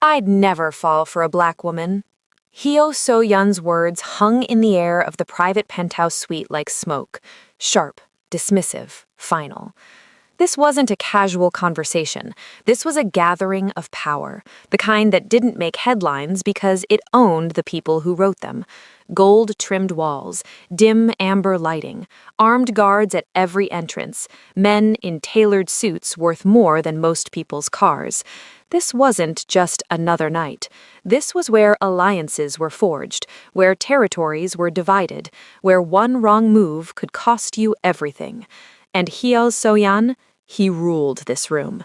I'd never fall for a black woman. Hyo So-yun's words hung in the air of the private penthouse suite like smoke, sharp, dismissive, final. This wasn't a casual conversation. This was a gathering of power, the kind that didn't make headlines because it owned the people who wrote them. Gold-trimmed walls, dim amber lighting, armed guards at every entrance, men in tailored suits worth more than most people's cars. This wasn't just another night. This was where alliances were forged, where territories were divided, where one wrong move could cost you everything. And Hyo So-yun, he ruled this room.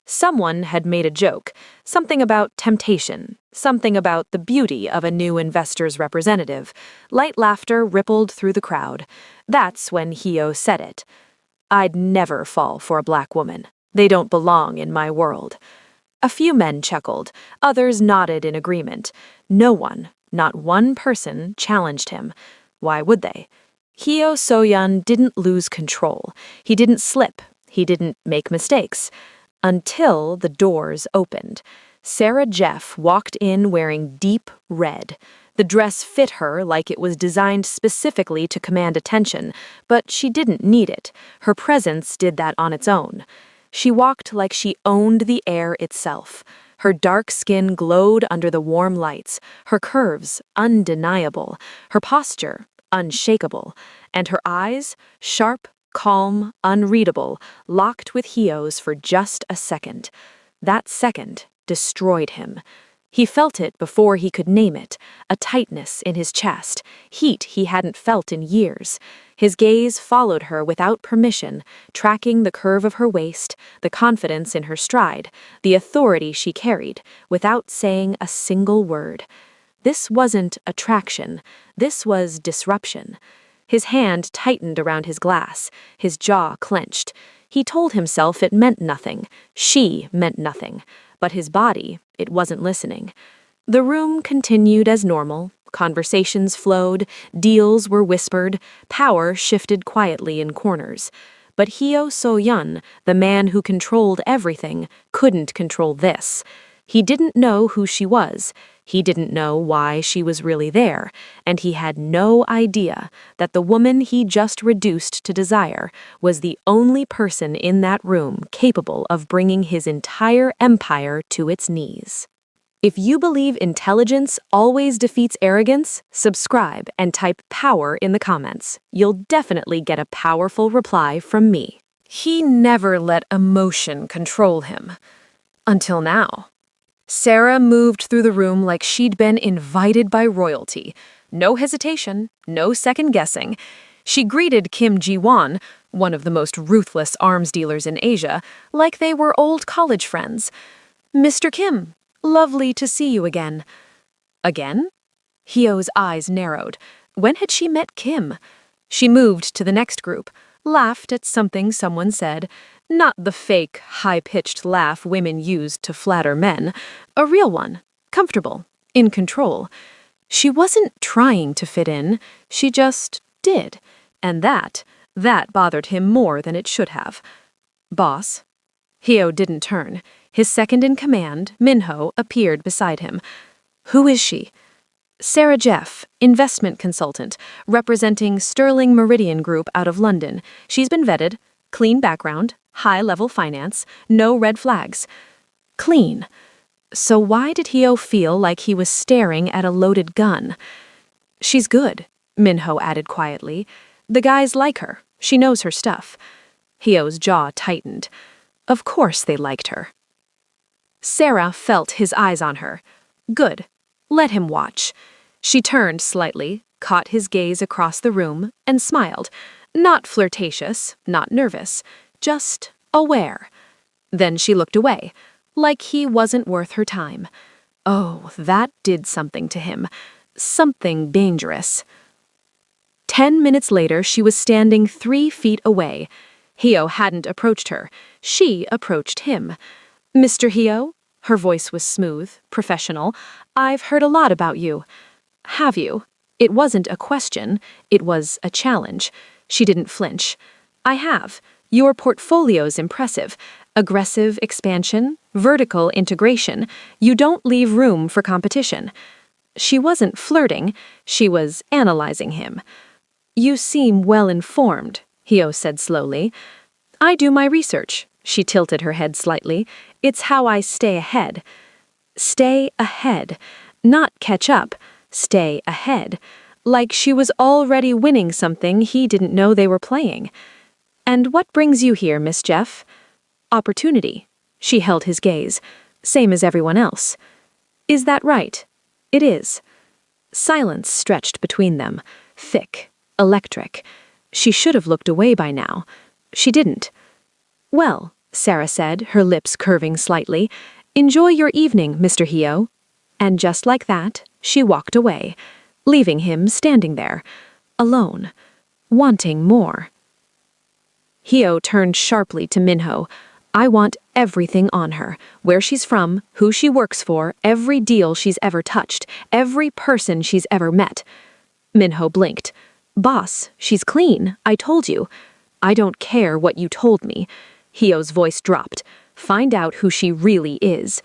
Someone had made a joke, something about temptation, something about the beauty of a new investor's representative. Light laughter rippled through the crowd. That's when Hyo said it. I'd never fall for a black woman. They don't belong in my world. A few men chuckled, others nodded in agreement. No one, not one person, challenged him. Why would they? Hyo So-yun didn't lose control. He didn't slip. He didn't make mistakes. Until the doors opened. Sarah Jeff walked in wearing deep red. The dress fit her like it was designed specifically to command attention, but she didn't need it. Her presence did that on its own. She walked like she owned the air itself. Her dark skin glowed under the warm lights, her curves undeniable, her posture unshakable, and her eyes, sharp, calm, unreadable, locked with Hyo's for just a second. That second destroyed him. He felt it before he could name it, a tightness in his chest, heat he hadn't felt in years. His gaze followed her without permission, tracking the curve of her waist, the confidence in her stride, the authority she carried, without saying a single word. This wasn't attraction. This was disruption. His hand tightened around his glass, his jaw clenched. He told himself it meant nothing. She meant nothing. But his body, it wasn't listening. The room continued as normal. Conversations flowed, deals were whispered, power shifted quietly in corners. But Hyo So-yun, the man who controlled everything, couldn't control this. He didn't know who she was. He didn't know why she was really there, and he had no idea that the woman he just reduced to desire was the only person in that room capable of bringing his entire empire to its knees. If you believe intelligence always defeats arrogance, subscribe and type power in the comments. You'll definitely get a powerful reply from me. He never let emotion control him. Until now. Sarah moved through the room like she'd been invited by royalty. No hesitation, no second-guessing. She greeted Kim Ji-won, one of the most ruthless arms dealers in Asia, like they were old college friends. "Mr. Kim, lovely to see you again." Again? Hyo's eyes narrowed. When had she met Kim? She moved to the next group, laughed at something someone said. Not the fake, high-pitched laugh women used to flatter men. A real one, comfortable, in control. She wasn't trying to fit in, she just did. And that bothered him more than it should have. "Boss?" Hyo didn't turn. His second-in-command, Minho, appeared beside him. "Who is she?" "Sarah Jeff, investment consultant, representing Sterling Meridian Group out of London. She's been vetted. Clean background, high-level finance, no red flags." Clean. So why did Hyo feel like he was staring at a loaded gun? "She's good," Minho added quietly. "The guys like her. She knows her stuff." Hyo's jaw tightened. Of course they liked her. Sarah felt his eyes on her. Good. Let him watch. She turned slightly, caught his gaze across the room, and smiled. Not flirtatious, not nervous, just aware. Then she looked away, like he wasn't worth her time. Oh, that did something to him. Something dangerous. 10 minutes later, she was standing 3 feet away. Hyo hadn't approached her. She approached him. "Mr. Hyo?" Her voice was smooth, professional. "I've heard a lot about you." "Have you?" It wasn't a question, it was a challenge. She didn't flinch. "I have. Your portfolio's impressive. Aggressive expansion, vertical integration. You don't leave room for competition. She wasn't flirting, she was analyzing him. You seem well informed, Hio said slowly. I do my research. She tilted her head slightly. It's how I stay ahead. Stay ahead. Not catch up. Stay ahead. Like she was already winning something he didn't know they were playing. And what brings you here, Miss Jeff? Opportunity. She held his gaze. Same as everyone else. Is that right? It is. Silence stretched between them. Thick. Electric. She should have looked away by now. She didn't. Well, Sarah said, her lips curving slightly, enjoy your evening, Mr. Hio. And just like that, she walked away, leaving him standing there, alone, wanting more. Hio turned sharply to Minho. I want everything on her, where she's from, who she works for, every deal she's ever touched, every person she's ever met. Minho blinked. Boss, she's clean, I told you. I don't care what you told me. Hio's voice dropped. Find out who she really is.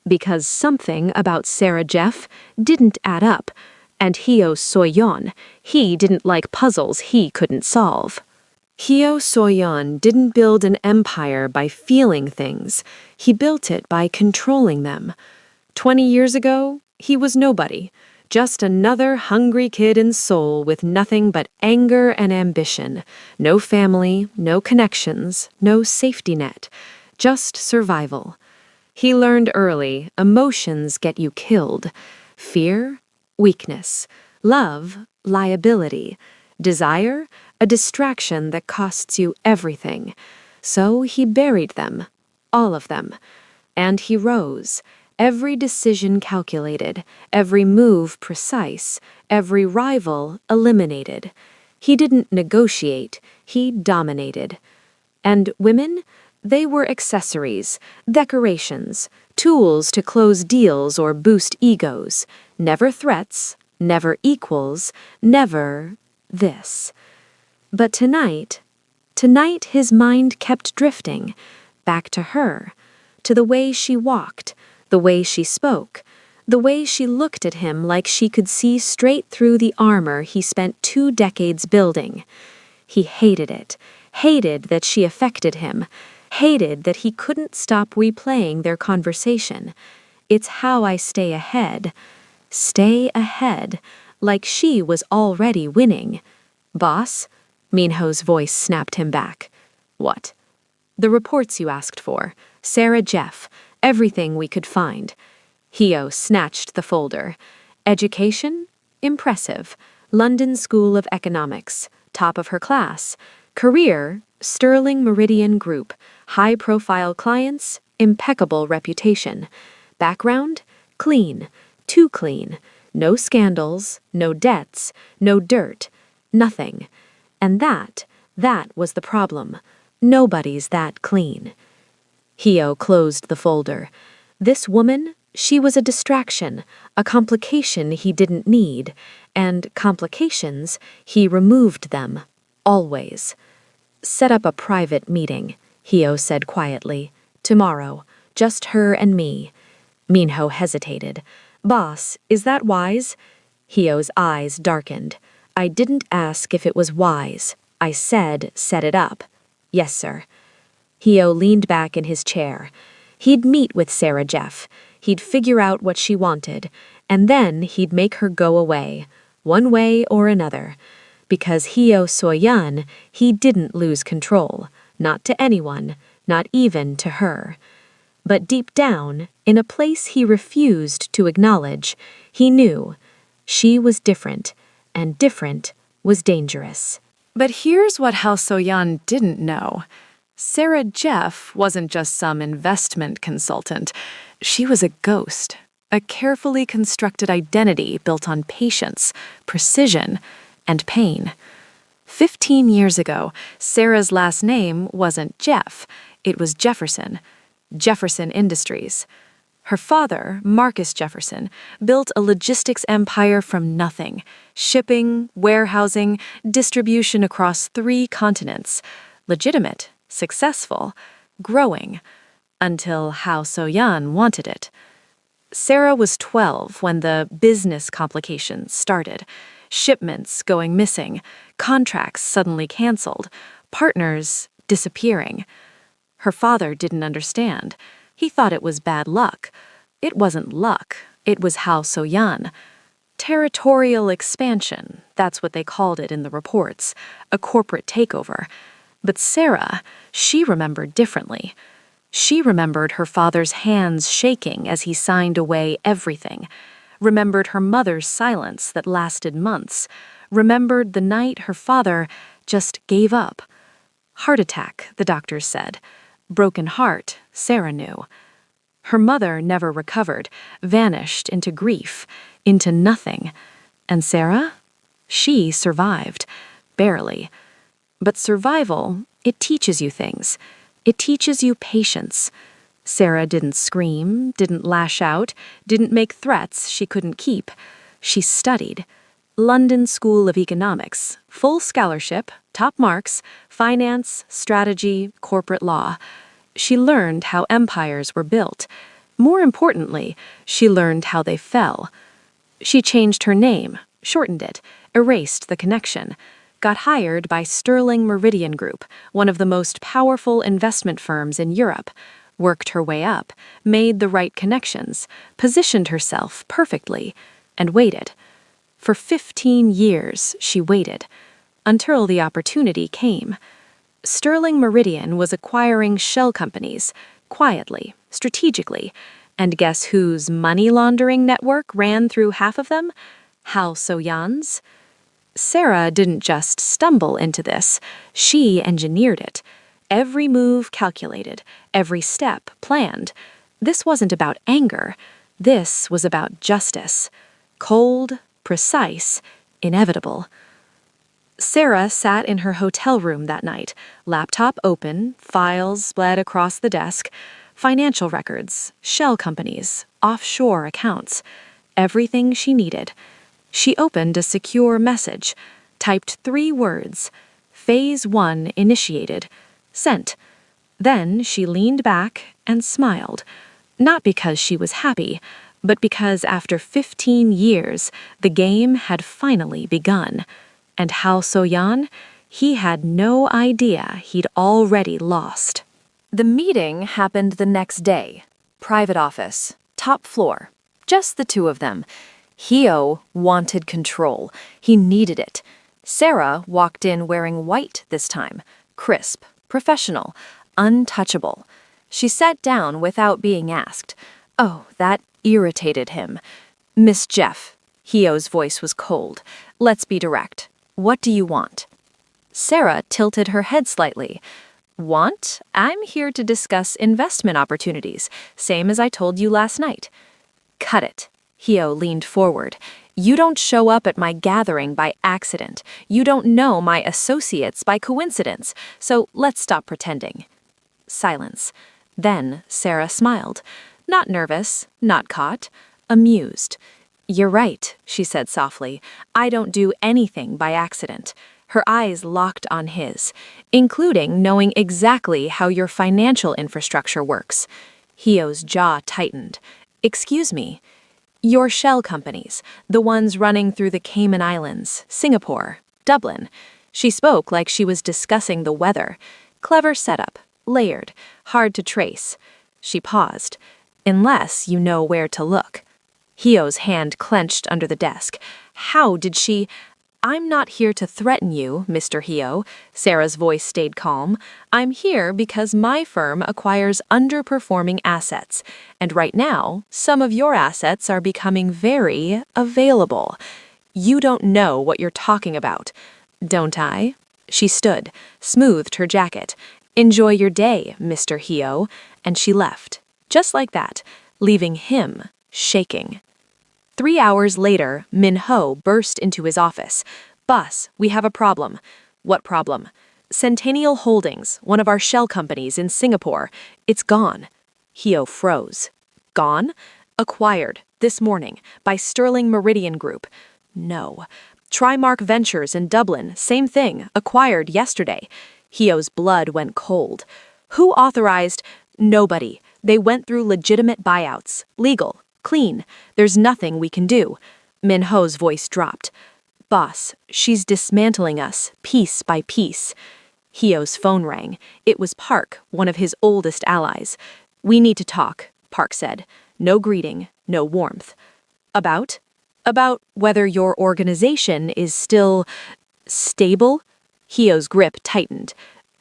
Because something about Sarah Jeff didn't add up. And Hio Soyeon, he didn't like puzzles he couldn't solve. Hio Soyeon didn't build an empire by feeling things. He built it by controlling them. 20 years ago, he was nobody. Just another hungry kid in Seoul with nothing but anger and ambition. No family, no connections, no safety net. Just survival. He learned early, emotions get you killed. Fear, weakness. Love, liability. Desire, a distraction that costs you everything. So he buried them, all of them. And he rose, every decision calculated, every move precise, every rival eliminated. He didn't negotiate, he dominated. And women? They were accessories, decorations, tools to close deals or boost egos. Never threats, never equals, never this. But tonight his mind kept drifting, back to her, to the way she walked, the way she spoke, the way she looked at him like she could see straight through the armor he spent 2 decades building. He hated it, hated that she affected him, hated that he couldn't stop replaying their conversation. It's how I stay ahead, like she was already winning. Boss? Minho's voice snapped him back. What? The reports you asked for. Sarah Jeff. Everything we could find. Hio snatched the folder. Education? Impressive. London School of Economics. Top of her class. Career? Sterling Meridian Group. High-profile clients? Impeccable reputation. Background? Clean. Too clean. No scandals, no debts, no dirt. Nothing. And that was the problem. Nobody's that clean. Hio closed the folder. This woman, she was a distraction, a complication he didn't need, and complications, he removed them, always. Set up a private meeting, Hio said quietly. Tomorrow, just her and me. Minho hesitated. Boss, is that wise? Hio's eyes darkened. I didn't ask if it was wise. I said set it up. Yes, sir. Hio leaned back in his chair. He'd meet with Sarah Jeff. He'd figure out what she wanted, and then he'd make her go away, one way or another. Because Hio Soyeon, he didn't lose control. Not to anyone, not even to her. But deep down, in a place he refused to acknowledge, he knew she was different, and different was dangerous. But here's what Hal Soyeon didn't know. Sarah Jeff wasn't just some investment consultant. She was a ghost, a carefully constructed identity built on patience, precision, and pain. 15 years ago, Sarah's last name wasn't Jeff, it was Jefferson. Jefferson Industries. Her father, Marcus Jefferson, built a logistics empire from nothing. Shipping, warehousing, distribution across 3 continents. Legitimate, successful. growing, until Hao So-yan wanted it. Sarah was 12 when the business complications started. Shipments going missing, contracts suddenly canceled, partners disappearing. Her father didn't understand. He thought it was bad luck. It wasn't luck, it was Hao So-yan. Territorial expansion, that's what they called it in the reports, a corporate takeover. But Sarah, she remembered differently. She remembered her father's hands shaking as he signed away everything, remembered her mother's silence that lasted months, remembered the night her father just gave up. Heart attack, the doctors said. Broken heart, Sarah knew. Her mother never recovered, vanished into grief, into nothing. And Sarah? She survived. Barely. But survival, it teaches you things. It teaches you patience. Sarah didn't scream, didn't lash out, didn't make threats she couldn't keep. She studied. London School of Economics, full scholarship, top marks, finance, strategy, corporate law. She learned how empires were built. More importantly, she learned how they fell. She changed her name, shortened it, erased the connection, got hired by Sterling Meridian Group, one of the most powerful investment firms in Europe, worked her way up, made the right connections, positioned herself perfectly, and waited. For 15 years, she waited, until the opportunity came. Sterling Meridian was acquiring shell companies, quietly, strategically, and guess whose money laundering network ran through half of them? Hao So-yan's. Sarah didn't just stumble into this, she engineered it. Every move calculated, every step planned. This wasn't about anger, this was about justice. Cold, precise, inevitable. Sarah sat in her hotel room that night, laptop open, files spread across the desk, financial records, shell companies, offshore accounts, everything she needed. She opened a secure message, typed 3 words, Phase 1 initiated, sent. Then she leaned back and smiled, not because she was happy, but because after 15 years, the game had finally begun. And Hao So-yan, he had no idea he'd already lost. The meeting happened the next day. Private office, top floor, just the two of them. Heo wanted control. He needed it. Sarah walked in wearing white this time, crisp, professional, untouchable. She sat down without being asked. Oh, that irritated him. Miss Jeff, Heo's voice was cold. Let's be direct. What do you want? Sarah tilted her head slightly. Want? I'm here to discuss investment opportunities, same as I told you last night. Cut it. Heo leaned forward. You don't show up at my gathering by accident. You don't know my associates by coincidence. So let's stop pretending. Silence. Then Sarah smiled. Not nervous, not caught, amused. You're right, she said softly. I don't do anything by accident. Her eyes locked on his, including knowing exactly how your financial infrastructure works. Heo's jaw tightened. Excuse me. Your shell companies, the ones running through the Cayman Islands, Singapore, Dublin. She spoke like she was discussing the weather. Clever setup, layered, hard to trace. She paused. Unless you know where to look. Heo's hand clenched under the desk. How did she... I'm not here to threaten you, Mr. Heo. Sarah's voice stayed calm. I'm here because my firm acquires underperforming assets. And right now, some of your assets are becoming very available. You don't know what you're talking about. Don't I? She stood, smoothed her jacket. Enjoy your day, Mr. Heo. And she left, just like that, leaving him shaking. 3 hours later, Min Ho burst into his office. Boss, we have a problem. What problem? Centennial Holdings, one of our shell companies in Singapore. It's gone. Heo froze. Gone? Acquired, this morning, by Sterling Meridian Group. No. Trimark Ventures in Dublin, same thing, acquired yesterday. Heo's blood went cold. Who authorized? Nobody. They went through legitimate buyouts. Legal. Clean. There's nothing we can do. Min Ho's voice dropped. Boss, she's dismantling us, piece by piece. Hio's phone rang. It was Park, one of his oldest allies. We need to talk, Park said. No greeting, no warmth. About? About whether your organization is still stable? Hio's grip tightened.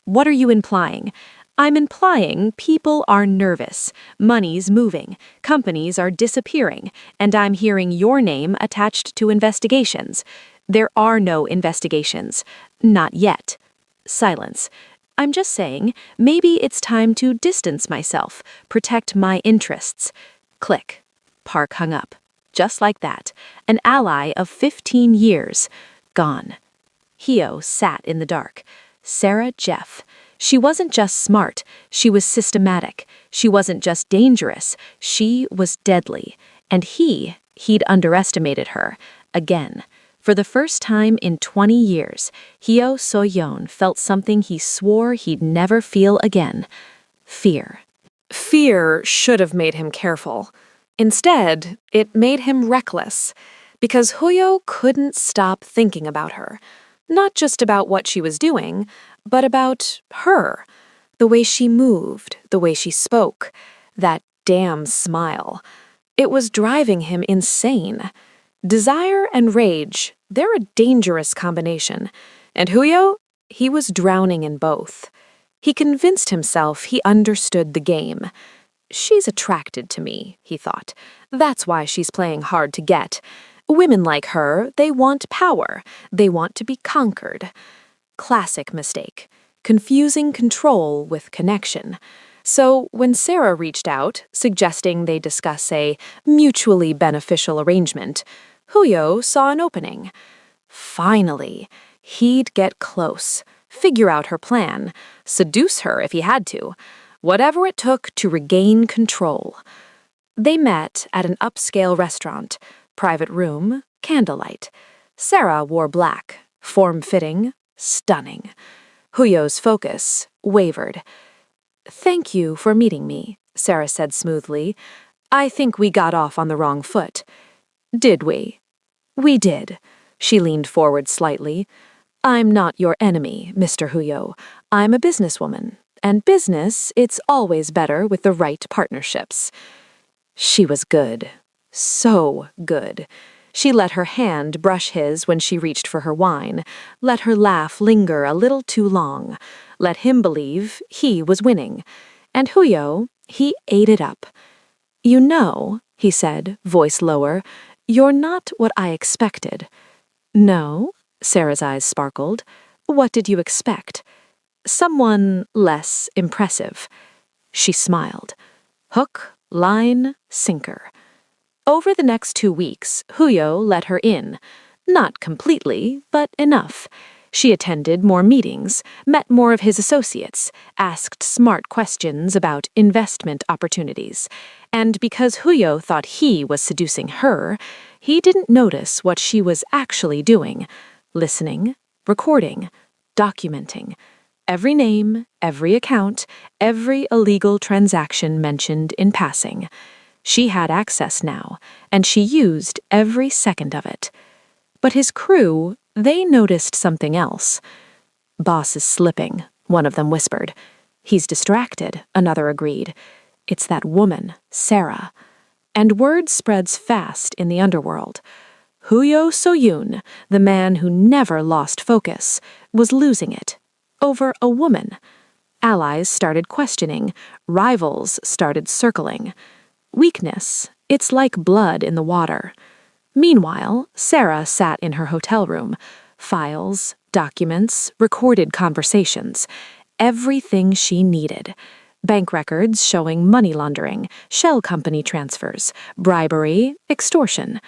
What are you implying? I'm implying people are nervous, money's moving, companies are disappearing, and I'm hearing your name attached to investigations. There are no investigations. Not yet. Silence. I'm just saying, maybe it's time to distance myself, protect my interests. Click. Park hung up. Just like that. An ally of 15 years. Gone. Hio sat in the dark. Sarah Jeff. She wasn't just smart, she was systematic. She wasn't just dangerous, she was deadly. And he'd underestimated her. Again. For the first time in 20 years, Hio So-yeon felt something he swore he'd never feel again. Fear. Fear should have made him careful. Instead, it made him reckless. Because Huyo couldn't stop thinking about her. Not just about what she was doing, but about her. The way she moved, the way she spoke. That damn smile. It was driving him insane. Desire and rage, they're a dangerous combination. And Huyo, he was drowning in both. He convinced himself he understood the game. She's attracted to me, he thought. That's why she's playing hard to get. Women like her, they want power. They want to be conquered. Classic mistake. Confusing control with connection. So when Sarah reached out, suggesting they discuss a mutually beneficial arrangement, Huyo saw an opening. Finally, he'd get close, figure out her plan, seduce her if he had to, whatever it took to regain control. They met at an upscale restaurant, private room, candlelight. Sarah wore black, form-fitting, stunning. Huyo's focus wavered. "Thank you for meeting me," Sarah said smoothly. "I think we got off on the wrong foot." "Did we?" "We did." She leaned forward slightly. "I'm not your enemy, Mr. Huyo. I'm a businesswoman. And business, it's always better with the right partnerships." She was good. So good. She let her hand brush his when she reached for her wine, let her laugh linger a little too long, let him believe he was winning. And Huyo, he ate it up. "You know," he said, voice lower, "you're not what I expected." "No?" Sarah's eyes sparkled. "What did you expect?" "Someone less impressive." She smiled. Hook, line, sinker. Over the next 2 weeks, Huyo let her in. Not completely, but enough. She attended more meetings, met more of his associates, asked smart questions about investment opportunities. And because Huyo thought he was seducing her, he didn't notice what she was actually doing. Listening, recording, documenting. Every name, every account, every illegal transaction mentioned in passing. She had access now, and she used every second of it. But his crew, they noticed something else. "Boss is slipping," one of them whispered. "He's distracted," another agreed. "It's that woman, Sarah." And word spreads fast in the underworld. Huyo So-yeon, the man who never lost focus, was losing it. Over a woman. Allies started questioning. Rivals started circling. Weakness, it's like blood in the water. Meanwhile, Sarah sat in her hotel room. Files, documents, recorded conversations. Everything she needed. Bank records showing money laundering, shell company transfers, bribery, extortion.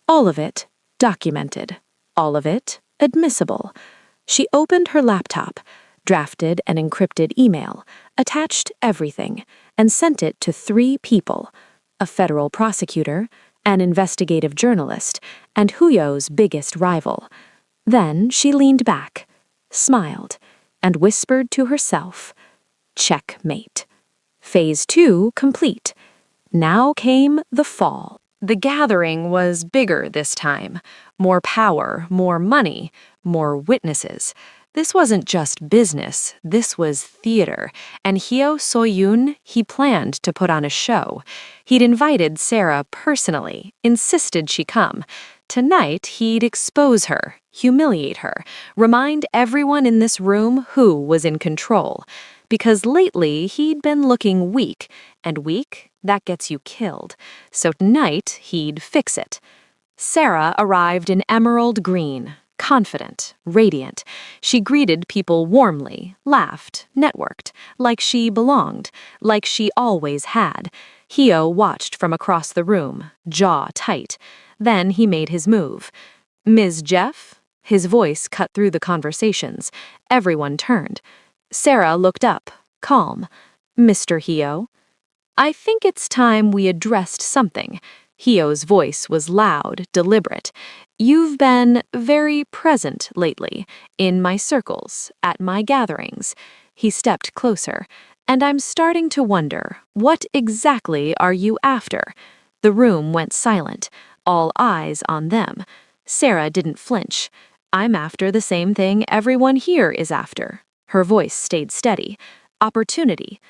All of it documented. All of it admissible. She opened her laptop, drafted an encrypted email, attached everything, and sent it to 3 people. A federal prosecutor, an investigative journalist, and Huyo's biggest rival. Then she leaned back, smiled, and whispered to herself, Checkmate. Phase 2 complete. Now came the fall. The gathering was bigger this time. More power, more money, more witnesses. This wasn't just business, this was theater, and Hyo So-yoon, he planned to put on a show. He'd invited Sarah personally, insisted she come. Tonight, he'd expose her, humiliate her, remind everyone in this room who was in control. Because lately, he'd been looking weak, and weak, that gets you killed. So tonight, he'd fix it. Sarah arrived in emerald green, confident, radiant. She greeted people warmly, laughed, networked, like she belonged, like she always had. Hyo watched from across the room, jaw tight. Then he made his move. "Ms. Jeff?" His voice cut through the conversations. Everyone turned. Sarah looked up, calm. "Mr. Hyo?" "I think it's time we addressed something." Hyo's voice was loud, deliberate. "You've been very present lately, in my circles, at my gatherings." He stepped closer. "And I'm starting to wonder, what exactly are you after?" The room went silent, all eyes on them. Sarah didn't flinch. "I'm after the same thing everyone here is after." Her voice stayed steady. "Opportunity."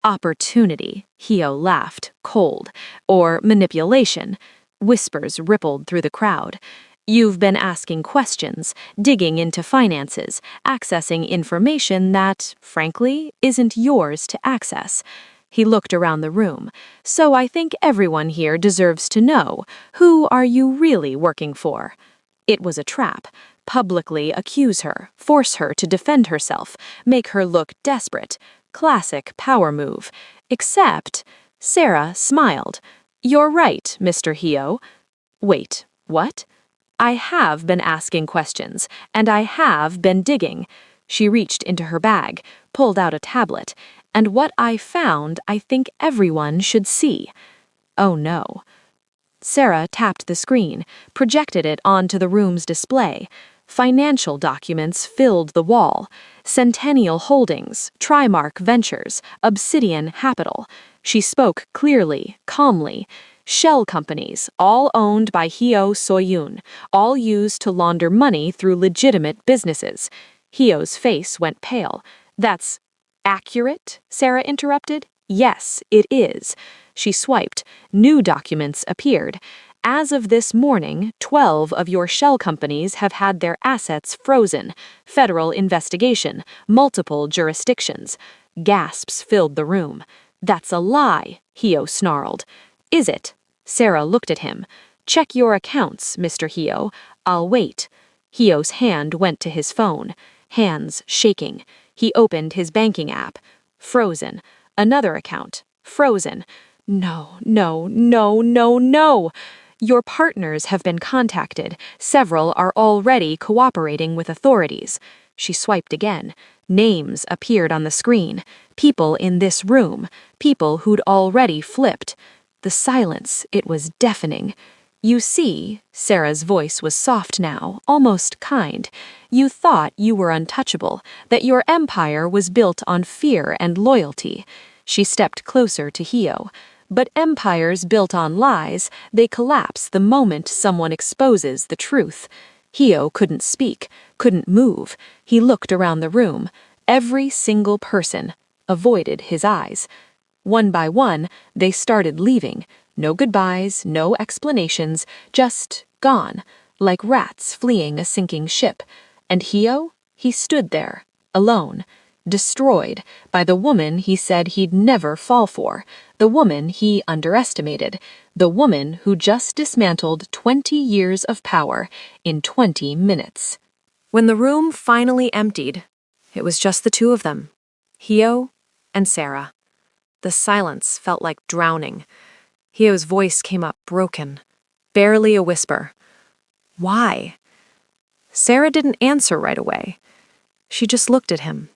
"Opportunity," Hyo laughed, cold. "Or manipulation." Whispers rippled through the crowd. "You've been asking questions, digging into finances, accessing information that, frankly, isn't yours to access." He looked around the room. "So I think everyone here deserves to know, who are you really working for?" It was a trap. Publicly accuse her, force her to defend herself, make her look desperate. Classic power move. Except, Sarah smiled. "You're right, Mr. Hyo." "Wait, what?" "I have been asking questions, and I have been digging." She reached into her bag, pulled out a tablet. "And what I found, I think everyone should see." Oh no. Sarah tapped the screen, projected it onto the room's display. Financial documents filled the wall. Centennial Holdings, Trimark Ventures, Obsidian Capital. She spoke clearly, calmly. Shell companies, all owned by Hyo So-yoon, all used to launder money through legitimate businesses. Hyo's face went pale. "That's accurate?" Sarah interrupted. "Yes, it is." She swiped. New documents appeared. "As of this morning, 12 of your shell companies have had their assets frozen. Federal investigation, multiple jurisdictions." Gasps filled the room. "That's a lie," Hyo snarled. "Is it?" Sarah looked at him. "Check your accounts, Mr. Hyo. I'll wait." Hyo's hand went to his phone. Hands shaking. He opened his banking app. Frozen. Another account. Frozen. "No, no, no, no, no!" "Your partners have been contacted. Several are already cooperating with authorities." She swiped again. Names appeared on the screen. People in this room. People who'd already flipped. The silence, it was deafening. "You see," Sarah's voice was soft now, almost kind. "You thought you were untouchable, that your empire was built on fear and loyalty." She stepped closer to Hyo. "But empires built on lies, they collapse the moment someone exposes the truth." Hyo couldn't speak, couldn't move. He looked around the room. Every single person avoided his eyes. One by one, they started leaving. No goodbyes, no explanations, just gone, like rats fleeing a sinking ship. And Hyo? He stood there, alone, destroyed by the woman he said he'd never fall for, the woman he underestimated, the woman who just dismantled 20 years of power in 20 minutes. When the room finally emptied, it was just the two of them, Hyo and Sarah. The silence felt like drowning. Hyo's voice came up broken, barely a whisper. "Why?" Sarah didn't answer right away. She just looked at him.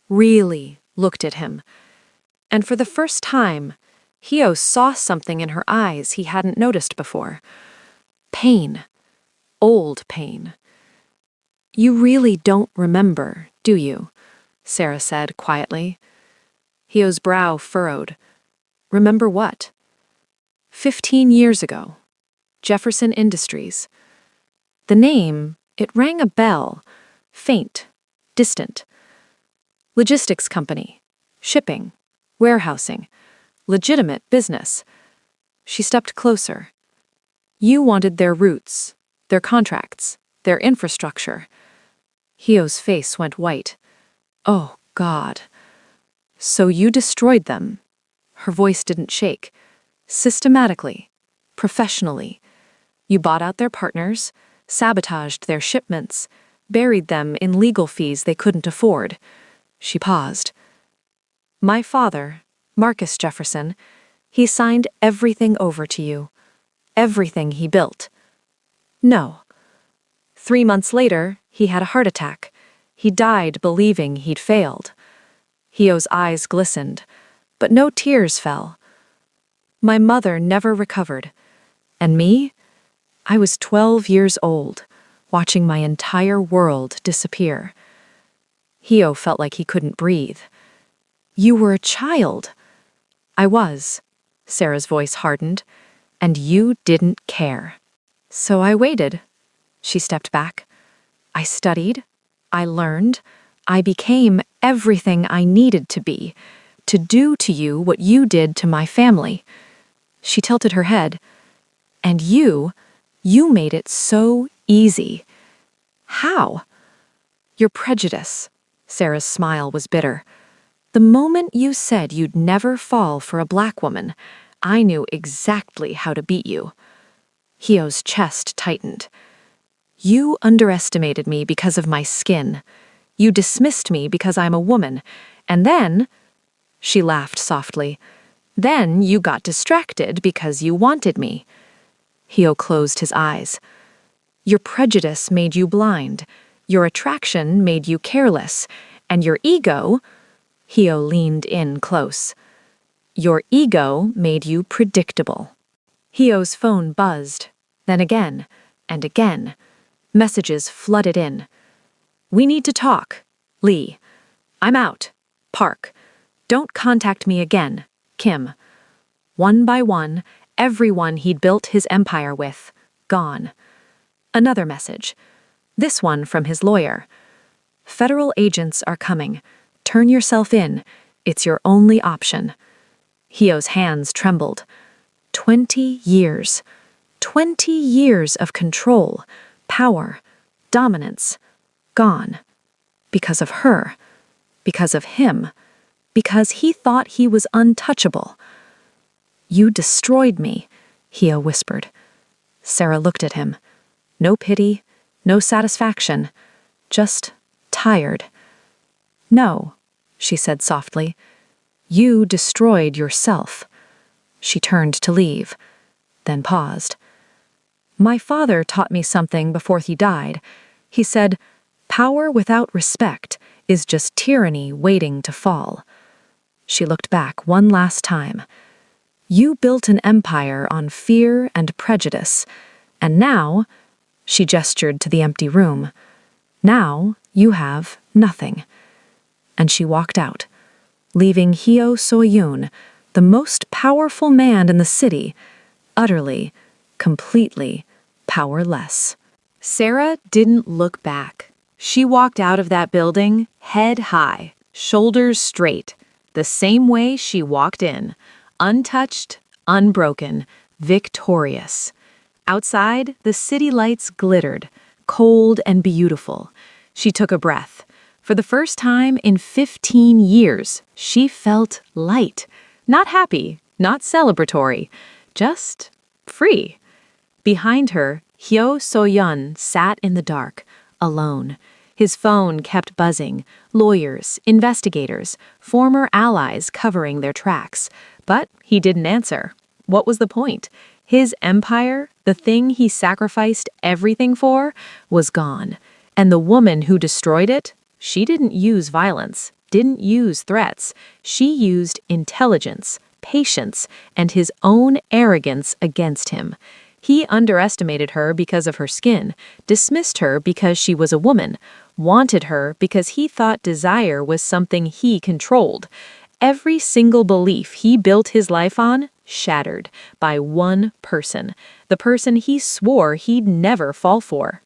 Really looked at him. And for the first time, Hyo saw something in her eyes he hadn't noticed before. Pain. Old pain. "You really don't remember, do you?" Sarah said quietly. Hio's brow furrowed. Remember what? 15 years ago. Jefferson Industries. The name, it rang a bell. Faint. Distant. Logistics company. Shipping. Warehousing. Legitimate business. She stepped closer. You wanted their routes, their contracts, their infrastructure. Hio's face went white. Oh, God. So you destroyed them. Her voice didn't shake. Systematically. Professionally. You bought out their partners, sabotaged their shipments, buried them in legal fees they couldn't afford. She paused. My father, Marcus Jefferson, he signed everything over to you. Everything he built. No. 3 months later, he had a heart attack. He died believing he'd failed. Hio's eyes glistened, but no tears fell. My mother never recovered. And me? I was 12 years old, watching my entire world disappear. Hio felt like he couldn't breathe. You were a child. I was. Sarah's voice hardened. And you didn't care. So I waited. She stepped back. I studied. I learned. I became everything I needed to be, to do to you what you did to my family. She tilted her head. And you made it so easy. How? Your prejudice. Sarah's smile was bitter. The moment you said you'd never fall for a black woman, I knew exactly how to beat you. Hio's chest tightened. You underestimated me because of my skin. You dismissed me because I'm a woman. And then, she laughed softly, then you got distracted because you wanted me. Hio closed his eyes. Your prejudice made you blind. Your attraction made you careless. And your ego, Hio leaned in close. Your ego made you predictable. Hio's phone buzzed, then again, and again. Messages flooded in. We need to talk. Lee. I'm out. Park. Don't contact me again. Kim. One by one, everyone he'd built his empire with, gone. Another message. This one from his lawyer. Federal agents are coming. Turn yourself in. It's your only option. Hio's hands trembled. 20 years. 20 years of control, power, dominance. Gone. Because of her. Because of him. Because he thought he was untouchable. You destroyed me, Hio whispered. Sarah looked at him. No pity, no satisfaction. Just tired. No, she said softly. You destroyed yourself. She turned to leave, then paused. My father taught me something before he died. He said, power without respect is just tyranny waiting to fall. She looked back one last time. You built an empire on fear and prejudice, and now, she gestured to the empty room, now you have nothing. And she walked out, leaving Hio So-yoon, the most powerful man in the city, utterly, completely powerless. Sarah didn't look back. She walked out of that building, head high, shoulders straight, the same way she walked in, untouched, unbroken, victorious. Outside, the city lights glittered, cold and beautiful. She took a breath. For the first time in 15 years, she felt light. Not happy, not celebratory, just free. Behind her, Hio So-yoon sat in the dark, alone. His phone kept buzzing, lawyers, investigators, former allies covering their tracks. But he didn't answer. What was the point? His empire, the thing he sacrificed everything for, was gone. And the woman who destroyed it, she didn't use violence, didn't use threats. She used intelligence, patience, and his own arrogance against him. He underestimated her because of her skin, dismissed her because she was a woman, wanted her because he thought desire was something he controlled. every single belief he built his life on shattered by one person, the person he swore he'd never fall for.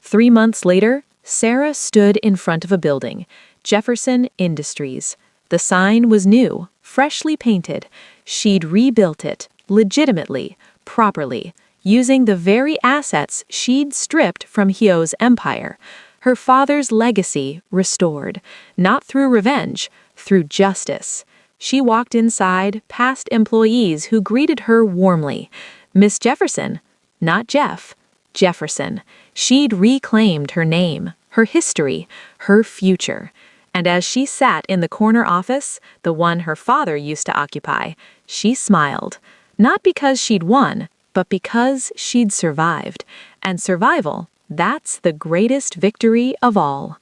3 months later, Sarah stood in front of a building, Jefferson Industries. The sign was new, freshly painted. She'd rebuilt it, legitimately, properly, using the very assets she'd stripped from Hyo's empire. Her father's legacy restored, not through revenge, through justice. She walked inside, past employees who greeted her warmly. Miss Jefferson, not Jeff, Jefferson. She'd reclaimed her name, her history, her future. And as she sat in the corner office, the one her father used to occupy, she smiled. Not because she'd won, but because she'd survived. And survival, that's the greatest victory of all.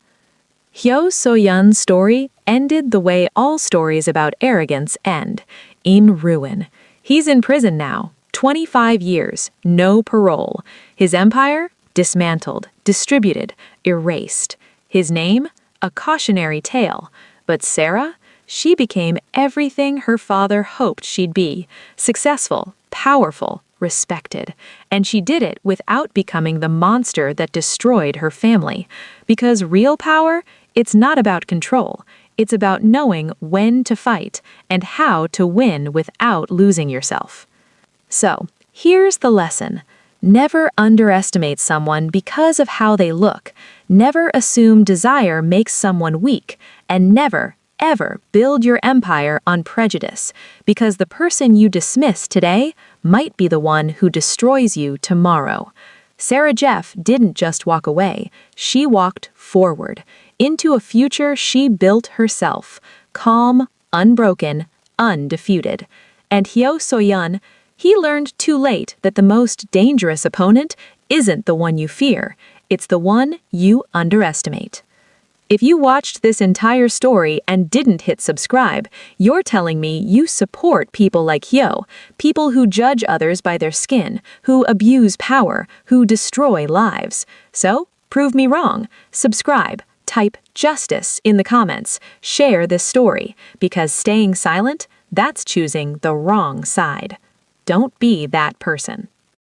Hyo So-yeon's story ended the way all stories about arrogance end, in ruin. He's in prison now, 25 years, no parole. His empire? Dismantled, distributed, erased. His name? A cautionary tale. But Sarah? She became everything her father hoped she'd be. Successful, powerful, respected. And she did it without becoming the monster that destroyed her family. Because real power, it's not about control. It's about knowing when to fight and how to win without losing yourself. So, here's the lesson. Never underestimate someone because of how they look. Never assume desire makes someone weak. And never, ever build your empire on prejudice, because the person you dismiss today might be the one who destroys you tomorrow. Sarah Jeff didn't just walk away. She walked forward, into a future she built herself, calm, unbroken, undefeated. And Hyo So-yeon, he learned too late that the most dangerous opponent isn't the one you fear, it's the one you underestimate. If you watched this entire story and didn't hit subscribe, you're telling me you support people like Hyo, people who judge others by their skin, who abuse power, who destroy lives. So, prove me wrong. Subscribe, type justice in the comments, share this story, because staying silent, that's choosing the wrong side. Don't be that person.